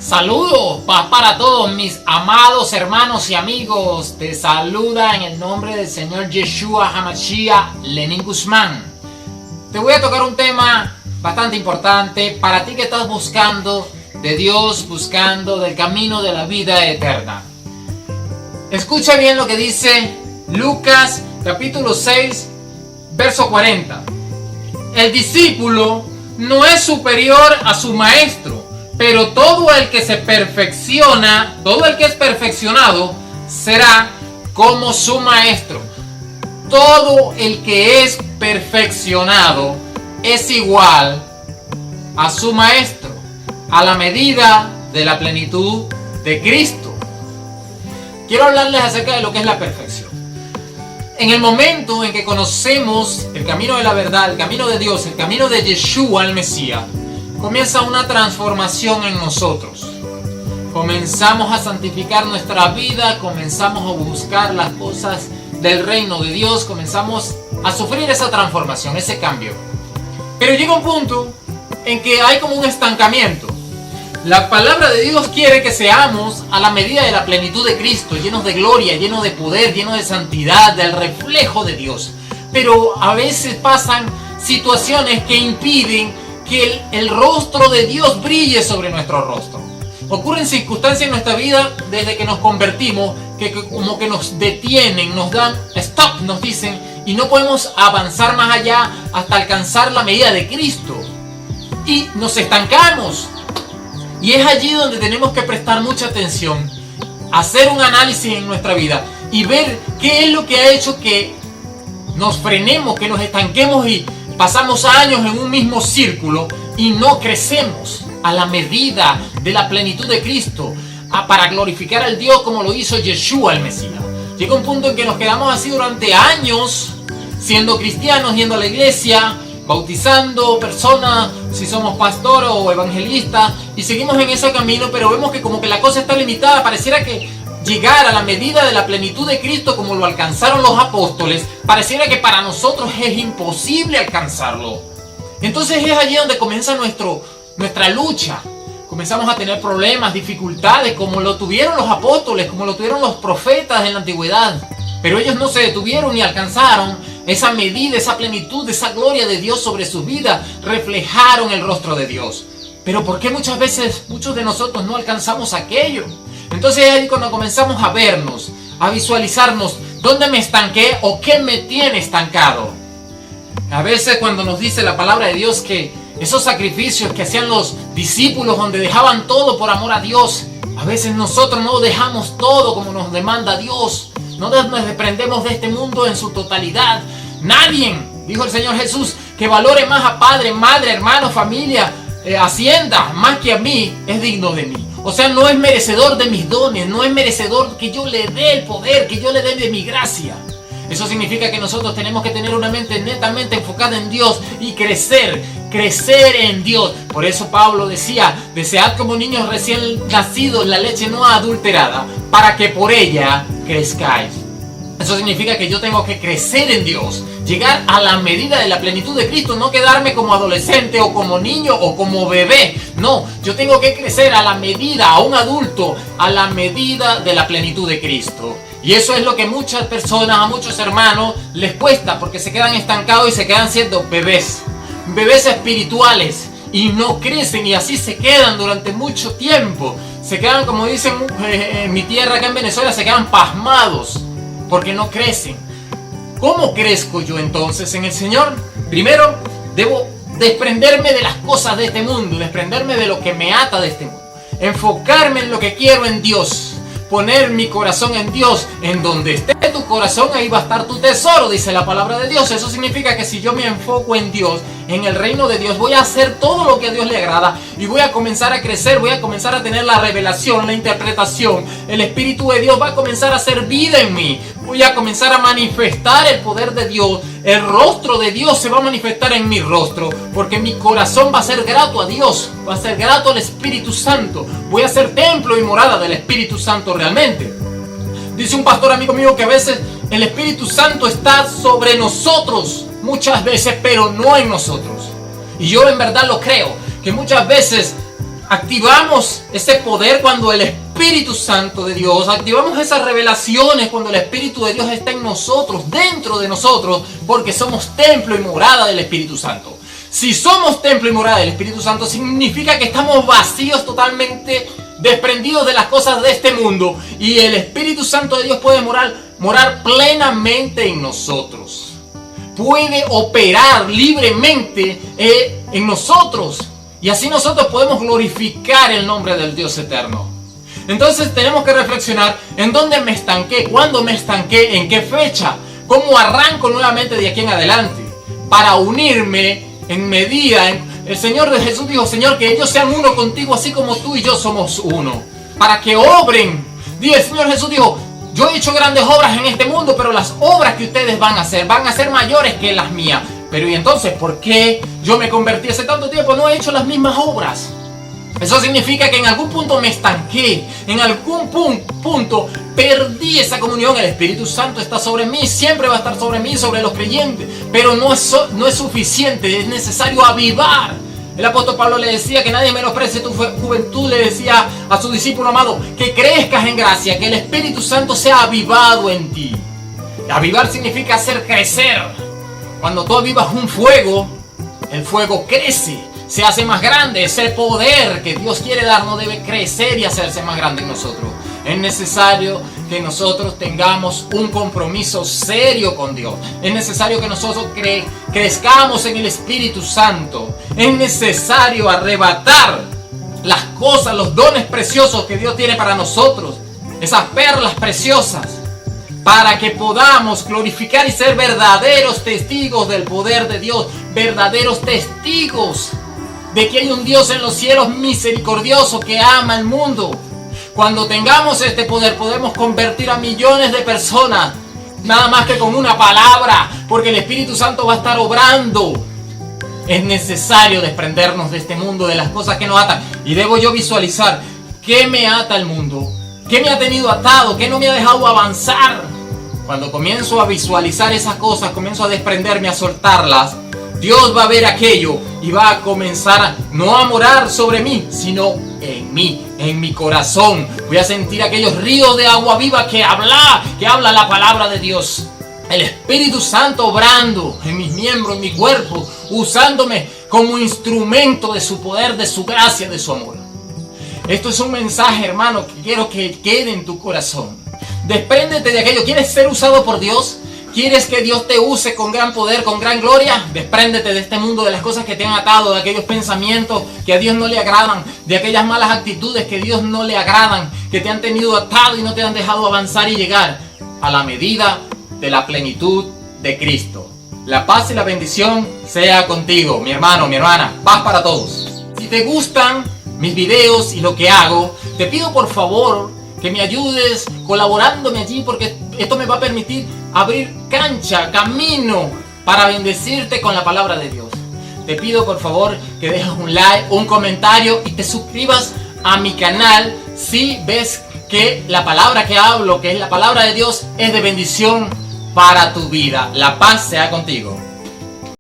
Saludos, paz para todos mis amados hermanos y amigos. Te saluda en el nombre del Señor Yeshua HaMashiach Lenin Guzmán. Te voy a tocar un tema bastante importante para ti que estás buscando de Dios, buscando del camino de la vida eterna. Escucha bien lo que dice Lucas capítulo 6, verso 40. El discípulo no es superior a su maestro, pero todo el que se perfecciona, todo el que es perfeccionado, será como su maestro. Todo el que es perfeccionado es igual a su maestro, a la medida de la plenitud de Cristo. Quiero hablarles acerca de lo que es la perfección. En el momento en que conocemos el camino de la verdad, el camino de Dios, el camino de Yeshua el Mesías, comienza una transformación en nosotros. Comenzamos a santificar nuestra vida, comenzamos a buscar las cosas del reino de Dios, comenzamos a sufrir esa transformación, ese cambio. Pero llega un punto en que hay como un estancamiento. La palabra de Dios quiere que seamos a la medida de la plenitud de Cristo, llenos de gloria, llenos de poder, llenos de santidad, del reflejo de Dios. Pero a veces pasan situaciones que impiden que el rostro de Dios brille sobre nuestro rostro. Ocurren circunstancias en nuestra vida desde que nos convertimos que como que nos detienen, nos dan stop, nos dicen, y no podemos avanzar más allá hasta alcanzar la medida de Cristo. Y nos estancamos. Y es allí donde tenemos que prestar mucha atención, hacer un análisis en nuestra vida y ver qué es lo que ha hecho que nos frenemos, que nos estanquemos y pasamos años en un mismo círculo y no crecemos a la medida de la plenitud de Cristo para glorificar al Dios como lo hizo Yeshua el Mesías. Llega un punto en que nos quedamos así durante años siendo cristianos, yendo a la iglesia, bautizando personas, si somos pastor o evangelistas, y seguimos en ese camino, pero vemos que como que la cosa está limitada. Pareciera que llegar a la medida de la plenitud de Cristo como lo alcanzaron los apóstoles, pareciera que para nosotros es imposible alcanzarlo. Entonces es allí donde comienza nuestra lucha. Comenzamos a tener problemas, dificultades, como lo tuvieron los apóstoles, como lo tuvieron los profetas en la antigüedad. Pero ellos no se detuvieron ni alcanzaron esa medida, esa plenitud, esa gloria de Dios sobre sus vidas. Reflejaron el rostro de Dios. Pero ¿por qué muchas veces muchos de nosotros no alcanzamos aquello? Entonces es ahí cuando comenzamos a vernos, a visualizarnos dónde me estanqué o qué me tiene estancado. A veces cuando nos dice la palabra de Dios que esos sacrificios que hacían los discípulos donde dejaban todo por amor a Dios, a veces nosotros no dejamos todo como nos demanda Dios. No nos desprendemos de este mundo en su totalidad. Nadie, dijo el Señor Jesús, que valore más a padre, madre, hermano, familia, hacienda, más que a mí, es digno de mí. O sea, no es merecedor de mis dones, no es merecedor que yo le dé el poder, que yo le dé de mi gracia. Eso significa que nosotros tenemos que tener una mente netamente enfocada en Dios y crecer en Dios. Por eso Pablo decía, desead como niños recién nacidos la leche no adulterada, para que por ella crezcáis. Eso significa que yo tengo que crecer en Dios, llegar a la medida de la plenitud de Cristo, no quedarme como adolescente o como niño o como bebé. No, yo tengo que crecer a la medida, a un adulto, a la medida de la plenitud de Cristo. Y eso es lo que muchas personas, a muchos hermanos les cuesta, porque se quedan estancados y se quedan siendo bebés espirituales y no crecen, y así se quedan durante mucho tiempo. Se quedan, como dicen en mi tierra acá en Venezuela, se quedan pasmados porque no crecen. ¿Cómo crezco yo entonces en el Señor? Primero, debo desprenderme de las cosas de este mundo, desprenderme de lo que me ata de este mundo, enfocarme en lo que quiero en Dios, poner mi corazón en Dios. En donde esté tu corazón, ahí va a estar tu tesoro, dice la palabra de Dios. Eso significa que si yo me enfoco en Dios, en el reino de Dios, voy a hacer todo lo que a Dios le agrada y voy a comenzar a crecer, voy a comenzar a tener la revelación, la interpretación. El Espíritu de Dios va a comenzar a hacer vida en mí. Voy a comenzar a manifestar el poder de Dios. El rostro de Dios se va a manifestar en mi rostro, porque mi corazón va a ser grato a Dios, va a ser grato al Espíritu Santo. Voy a ser templo y morada del Espíritu Santo realmente. Dice un pastor amigo mío que a veces el Espíritu Santo está sobre nosotros, muchas veces, pero no en nosotros. Y yo en verdad lo creo, que muchas veces activamos ese poder cuando el Espíritu Santo de Dios, activamos esas revelaciones cuando el Espíritu de Dios está en nosotros, dentro de nosotros, porque somos templo y morada del Espíritu Santo. Si somos templo y morada del Espíritu Santo, significa que estamos vacíos, totalmente desprendidos de las cosas de este mundo, y el Espíritu Santo de Dios puede morar plenamente en nosotros. Puede operar libremente en nosotros, y así nosotros podemos glorificar el nombre del Dios eterno. Entonces tenemos que reflexionar en dónde me estanqué, cuándo me estanqué, en qué fecha, cómo arranco nuevamente de aquí en adelante, para unirme en medida. El Señor de Jesús dijo: Señor, que ellos sean uno contigo, así como tú y yo somos uno, para que obren. Y el Señor Jesús dijo: yo he hecho grandes obras en este mundo, pero las obras que ustedes van a ser mayores que las mías. Pero ¿y entonces por qué yo me convertí hace tanto tiempo? No he hecho las mismas obras. Eso significa que en algún punto me estanqué, en algún punto perdí esa comunión. El Espíritu Santo está sobre mí, siempre va a estar sobre mí, sobre los creyentes, pero no es suficiente, es necesario avivar. El apóstol Pablo le decía que nadie menosprecie tu juventud, le decía a su discípulo amado, que crezcas en gracia, que el Espíritu Santo sea avivado en ti. Avivar significa hacer crecer. Cuando tú avivas un fuego, el fuego crece, se hace más grande. Ese poder que Dios quiere darnos debe crecer y hacerse más grande en nosotros. Es necesario que nosotros tengamos un compromiso serio con Dios. Es necesario que nosotros crezcamos en el Espíritu Santo. Es necesario arrebatar las cosas, los dones preciosos que Dios tiene para nosotros. Esas perlas preciosas. Para que podamos glorificar y ser verdaderos testigos del poder de Dios. Verdaderos testigos de que hay un Dios en los cielos misericordioso que ama al mundo. Cuando tengamos este poder podemos convertir a millones de personas, nada más que con una palabra, porque el Espíritu Santo va a estar obrando. Es necesario desprendernos de este mundo, de las cosas que nos atan. Y debo yo visualizar qué me ata al mundo, qué me ha tenido atado, qué no me ha dejado avanzar. Cuando comienzo a visualizar esas cosas, comienzo a desprenderme, a soltarlas, Dios va a ver aquello y va a comenzar no a morar sobre mí, sino en mí, en mi corazón. Voy a sentir aquellos ríos de agua viva que habla la palabra de Dios. El Espíritu Santo obrando en mis miembros, en mi cuerpo, usándome como instrumento de su poder, de su gracia, de su amor. Esto es un mensaje, hermano, que quiero que quede en tu corazón. Despréndete de aquello. ¿Quieres ser usado por Dios? ¿Quieres que Dios te use con gran poder, con gran gloria? Despréndete de este mundo, de las cosas que te han atado, de aquellos pensamientos que a Dios no le agradan, de aquellas malas actitudes que a Dios no le agradan, que te han tenido atado y no te han dejado avanzar y llegar a la medida de la plenitud de Cristo. La paz y la bendición sea contigo, mi hermano, mi hermana. Paz para todos. Si te gustan mis videos y lo que hago, te pido por favor que me ayudes colaborándome allí, porque esto me va a permitir abrir cancha, camino para bendecirte con la palabra de Dios. Te pido por favor que dejes un like, un comentario y te suscribas a mi canal si ves que la palabra que hablo, que es la palabra de Dios, es de bendición para tu vida. La paz sea contigo.